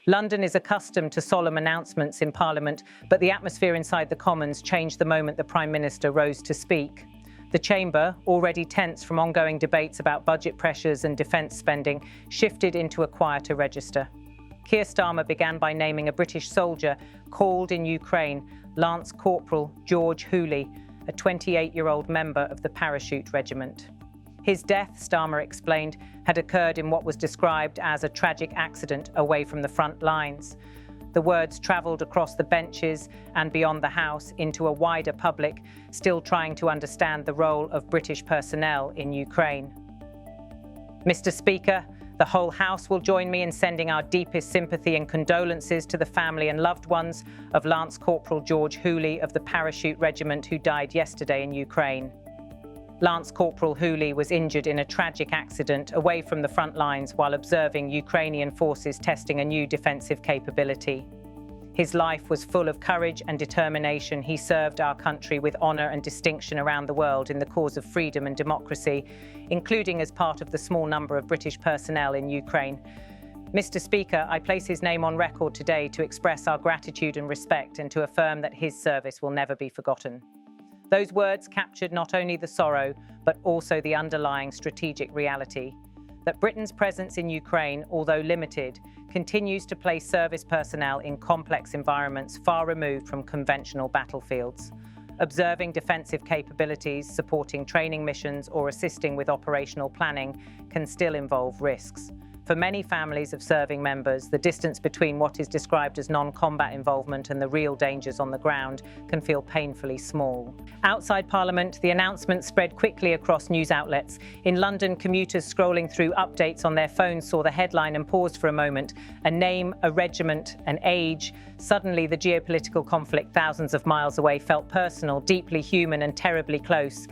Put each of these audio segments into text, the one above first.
London is accustomed to solemn announcements in Parliament, but the atmosphere inside the Commons changed the moment the Prime Minister rose to speak. The chamber, already tense from ongoing debates about budget pressures and defence spending, shifted into a quieter register. Keir Starmer began by naming a British soldier called in Ukraine Lance Corporal George Hooley, a 28-year-old member of the Parachute Regiment. His death, Starmer explained, had occurred in what was described as a tragic accident away from the front lines. The words travelled across the benches and beyond the House into a wider public, still trying to understand the role of British personnel in Ukraine. Mr. Speaker, the whole House will join me in sending our deepest sympathy and condolences to the family and loved ones of Lance Corporal George Hooley of the Parachute Regiment who died yesterday in Ukraine. Lance Corporal Hooley was injured in a tragic accident away from the front lines while observing Ukrainian forces testing a new defensive capability. His life was full of courage and determination. He served our country with honour and distinction around the world in the cause of freedom and democracy, including as part of the small number of British personnel in Ukraine. Mr. Speaker, I place his name on record today to express our gratitude and respect and to affirm that his service will never be forgotten. Those words captured not only the sorrow, but also the underlying strategic reality that Britain's presence in Ukraine, although limited, continues to place service personnel in complex environments far removed from conventional battlefields. Observing defensive capabilities, supporting training missions, or assisting with operational planning can still involve risks. For many families of serving members, the distance between what is described as non-combat involvement and the real dangers on the ground can feel painfully small. Outside Parliament, the announcement spread quickly across news outlets. In London, commuters scrolling through updates on their phones saw the headline and paused for a moment. A name, a regiment, an age. Suddenly, the geopolitical conflict thousands of miles away felt personal, deeply human, and terribly close.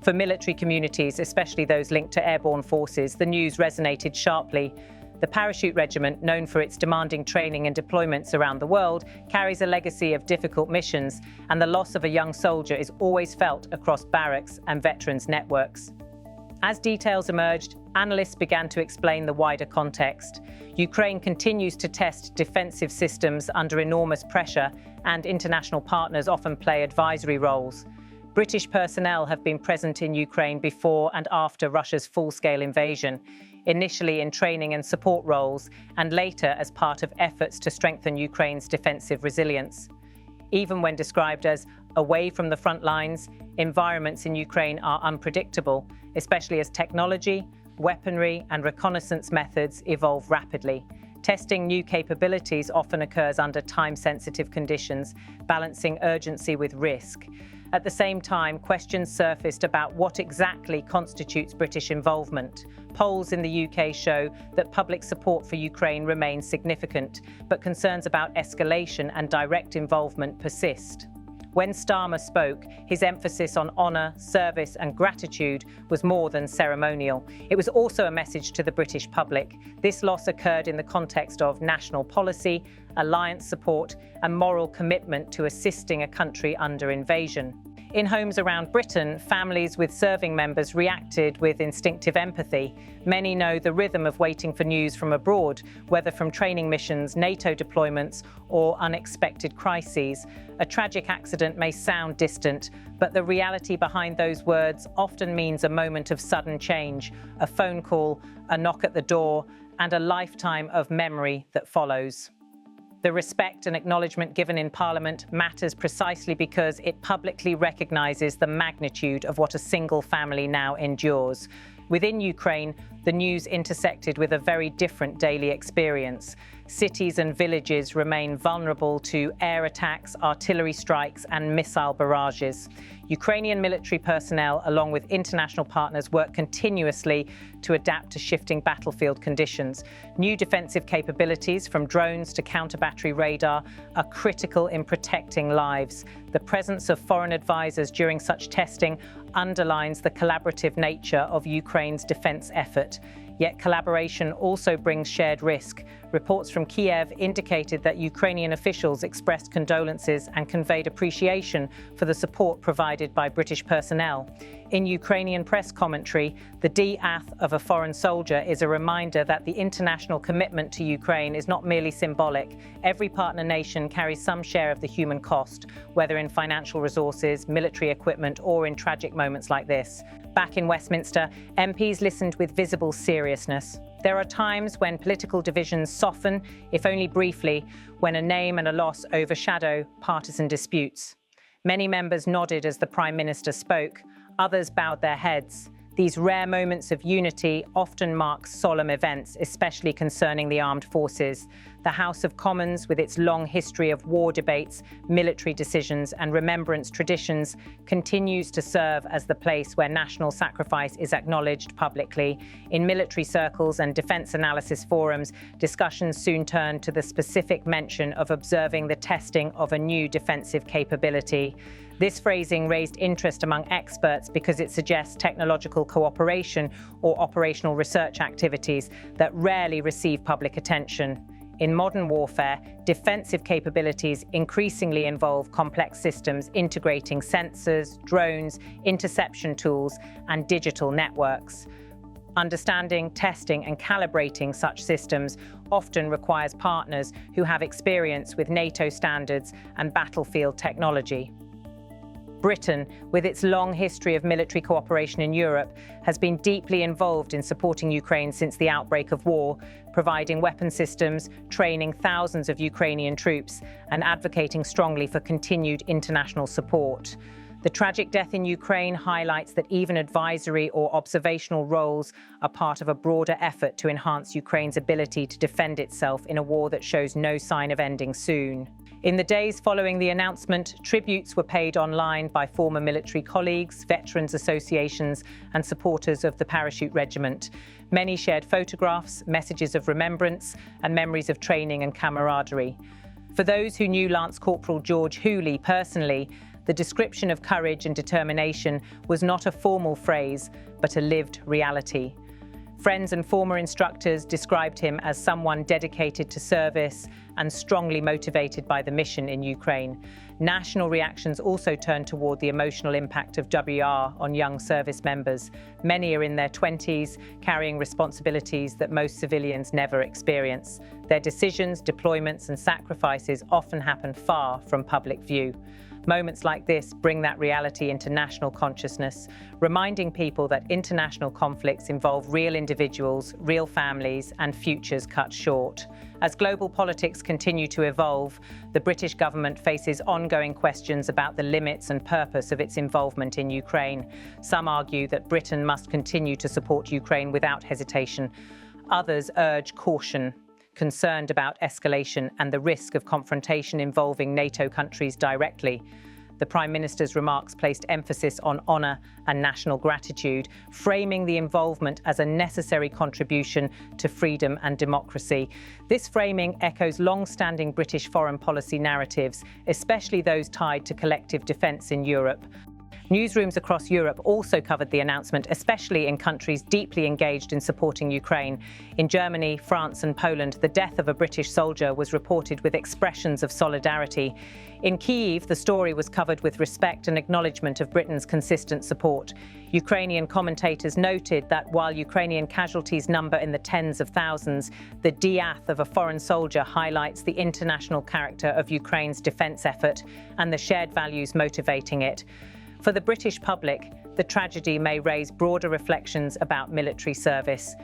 For military communities, especially those linked to airborne forces, the news resonated sharply. The Parachute Regiment, known for its demanding training and deployments around the world, carries a legacy of difficult missions, and the loss of a young soldier is always felt across barracks and veterans' networks. As details emerged, analysts began to explain the wider context. Ukraine continues to test defensive systems under enormous pressure, and international partners often play advisory roles. British personnel have been present in Ukraine before and after Russia's full-scale invasion, initially in training and support roles, and later as part of efforts to strengthen Ukraine's defensive resilience. Even when described as away from the front lines, environments in Ukraine are unpredictable, especially as technology, weaponry, and reconnaissance methods evolve rapidly. Testing new capabilities often occurs under time-sensitive conditions, balancing urgency with risk. At the same time, questions surfaced about what exactly constitutes British involvement. Polls in the UK show that public support for Ukraine remains significant, but concerns about escalation and direct involvement persist. When Starmer spoke, his emphasis on honour, service and gratitude was more than ceremonial. It was also a message to the British public. This loss occurred in the context of national policy, alliance support and moral commitment to assisting a country under invasion. In homes around Britain, families with serving members reacted with instinctive empathy. Many know the rhythm of waiting for news from abroad, whether from training missions, NATO deployments, or unexpected crises. A tragic accident may sound distant, but the reality behind those words often means a moment of sudden change, a phone call, a knock at the door, and a lifetime of memory that follows. The respect and acknowledgement given in Parliament matters precisely because it publicly recognises the magnitude of what a single family now endures. Within Ukraine, the news intersected with a very different daily experience. Cities and villages remain vulnerable to air attacks, artillery strikes, and missile barrages. Ukrainian military personnel, along with international partners, work continuously to adapt to shifting battlefield conditions. New defensive capabilities, from drones to counter-battery radar, are critical in protecting lives. The presence of foreign advisors during such testing underlines the collaborative nature of Ukraine's defense effort. Yet collaboration also brings shared risk. reports from Kiev indicated that Ukrainian officials expressed condolences and conveyed appreciation for the support provided by British personnel. In Ukrainian press commentary, the death of a foreign soldier is a reminder that the international commitment to Ukraine is not merely symbolic. Every partner nation carries some share of the human cost, whether in financial resources, military equipment, or in tragic moments like this. Back in Westminster, MPs listened with visible seriousness. There are times when political divisions soften, if only briefly, when a name and a loss overshadow partisan disputes. Many members nodded as the Prime Minister spoke. Others bowed their heads. These rare moments of unity often mark solemn events, especially concerning the armed forces. The House of Commons, with its long history of war debates, military decisions, and remembrance traditions, continues to serve as the place where national sacrifice is acknowledged publicly. In military circles and defense analysis forums, discussions soon turn to the specific mention of observing the testing of a new defensive capability. This phrasing raised interest among experts because it suggests technological cooperation or operational research activities that rarely receive public attention. In modern warfare, defensive capabilities increasingly involve complex systems integrating sensors, drones, interception tools, and digital networks. Understanding, testing, and calibrating such systems often requires partners who have experience with NATO standards and battlefield technology. Britain, with its long history of military cooperation in Europe, has been deeply involved in supporting Ukraine since the outbreak of war, providing weapon systems, training thousands of Ukrainian troops, and advocating strongly for continued international support. The tragic death in Ukraine highlights that even advisory or observational roles are part of a broader effort to enhance Ukraine's ability to defend itself in a war that shows no sign of ending soon. In the days following the announcement, tributes were paid online by former military colleagues, veterans associations, and supporters of the Parachute Regiment. Many shared photographs, messages of remembrance, and memories of training and camaraderie. For those who knew Lance Corporal George Hooley personally, the description of courage and determination was not a formal phrase, but a lived reality. Friends and former instructors described him as someone dedicated to service and strongly motivated by the mission in Ukraine. National reactions also turned toward the emotional impact of WR on young service members. Many are in their 20s, carrying responsibilities that most civilians never experience. Their decisions, deployments, and sacrifices often happen far from public view. Moments like this bring that reality into national consciousness, reminding people that international conflicts involve real individuals, real families, and futures cut short. As global politics continue to evolve, the British government faces ongoing questions about the limits and purpose of its involvement in Ukraine. Some argue that Britain must continue to support Ukraine without hesitation. Others urge caution, concerned about escalation and the risk of confrontation involving NATO countries directly. The Prime Minister's remarks placed emphasis on honour and national gratitude, framing the involvement as a necessary contribution to freedom and democracy. This framing echoes long-standing British foreign policy narratives, especially those tied to collective defence in Europe. Newsrooms across Europe also covered the announcement, especially in countries deeply engaged in supporting Ukraine. In Germany, France, and Poland, the death of a British soldier was reported with expressions of solidarity. In Kyiv, the story was covered with respect and acknowledgement of Britain's consistent support. Ukrainian commentators noted that while Ukrainian casualties number in the tens of thousands, the death of a foreign soldier highlights the international character of Ukraine's defence effort and the shared values motivating it. For the British public, the tragedy may raise broader reflections about military service.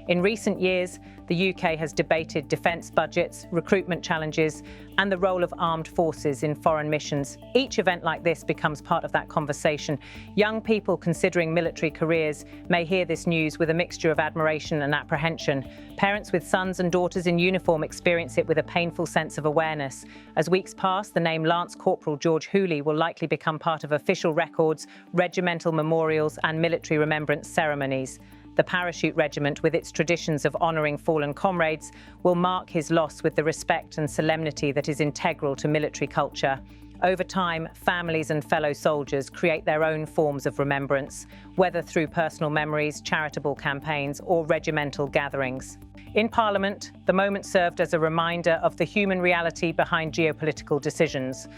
In recent years, the UK has debated defence budgets, recruitment challenges, and the role of armed forces in foreign missions. Each event like this becomes part of that conversation. Young people considering military careers may hear this news with a mixture of admiration and apprehension. Parents with sons and daughters in uniform experience it with a painful sense of awareness. As weeks pass, the name Lance Corporal George Hooley will likely become part of official records, regimental memorials, and military remembrance ceremonies. The Parachute Regiment, with its traditions of honouring fallen comrades, will mark his loss with the respect and solemnity that is integral to military culture. Over time, families and fellow soldiers create their own forms of remembrance, whether through personal memories, charitable campaigns, or regimental gatherings. In Parliament, the moment served as a reminder of the human reality behind geopolitical decisions.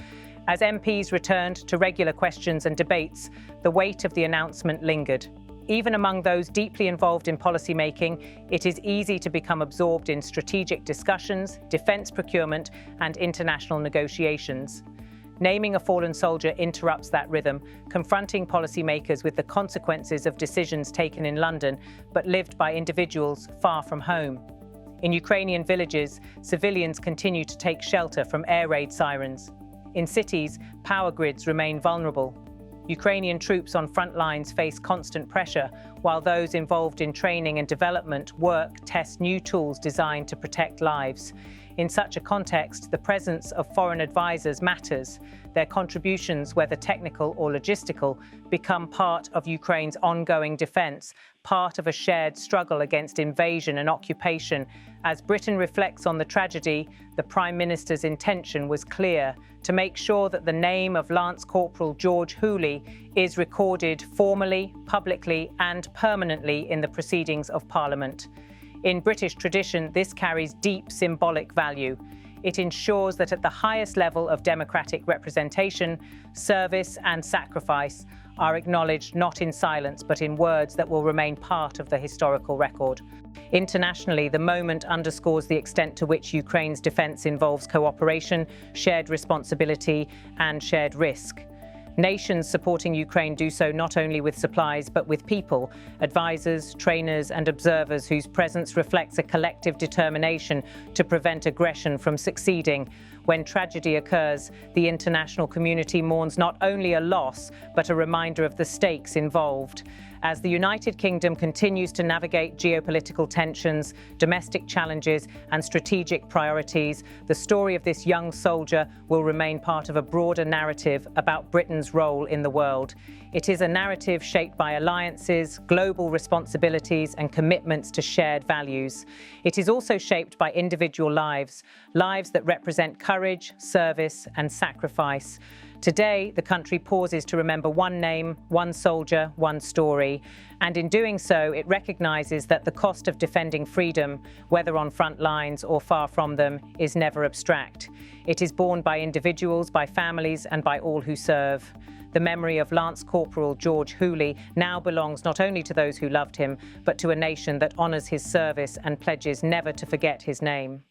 As MPs returned to regular questions and debates, the weight of the announcement lingered. Even among those deeply involved in policymaking, it is easy to become absorbed in strategic discussions, defence procurement, and international negotiations. Naming a fallen soldier interrupts that rhythm, confronting policymakers with the consequences of decisions taken in London, but lived by individuals far from home. In Ukrainian villages, civilians continue to take shelter from air raid sirens. In cities, power grids remain vulnerable. Ukrainian troops on front lines face constant pressure, while those involved in training and development test new tools designed to protect lives. In such a context, the presence of foreign advisors matters. Their contributions, whether technical or logistical, become part of Ukraine's ongoing defence, part of a shared struggle against invasion and occupation. As Britain reflects on the tragedy, the Prime Minister's intention was clear: to make sure that the name of Lance Corporal George Hooley is recorded formally, publicly, and permanently in the proceedings of Parliament. In British tradition, this carries deep symbolic value. It ensures that at the highest level of democratic representation, service and sacrifice are acknowledged not in silence but in words that will remain part of the historical record. Internationally, the moment underscores the extent to which Ukraine's defence involves cooperation, shared responsibility, and shared risk. Nations supporting Ukraine do so not only with supplies but with people, advisors, trainers, and observers whose presence reflects a collective determination to prevent aggression from succeeding. When tragedy occurs, the international community mourns not only a loss but a reminder of the stakes involved. As the United Kingdom continues to navigate geopolitical tensions, domestic challenges, and strategic priorities, the story of this young soldier will remain part of a broader narrative about Britain's role in the world. It is a narrative shaped by alliances, global responsibilities, and commitments to shared values. It is also shaped by individual lives, lives that represent courage, service, and sacrifice. Today, the country pauses to remember one name, one soldier, one story. And in doing so, it recognises that the cost of defending freedom, whether on front lines or far from them, is never abstract. It is borne by individuals, by families, and by all who serve. The memory of Lance Corporal George Hooley now belongs not only to those who loved him, but to a nation that honours his service and pledges never to forget his name.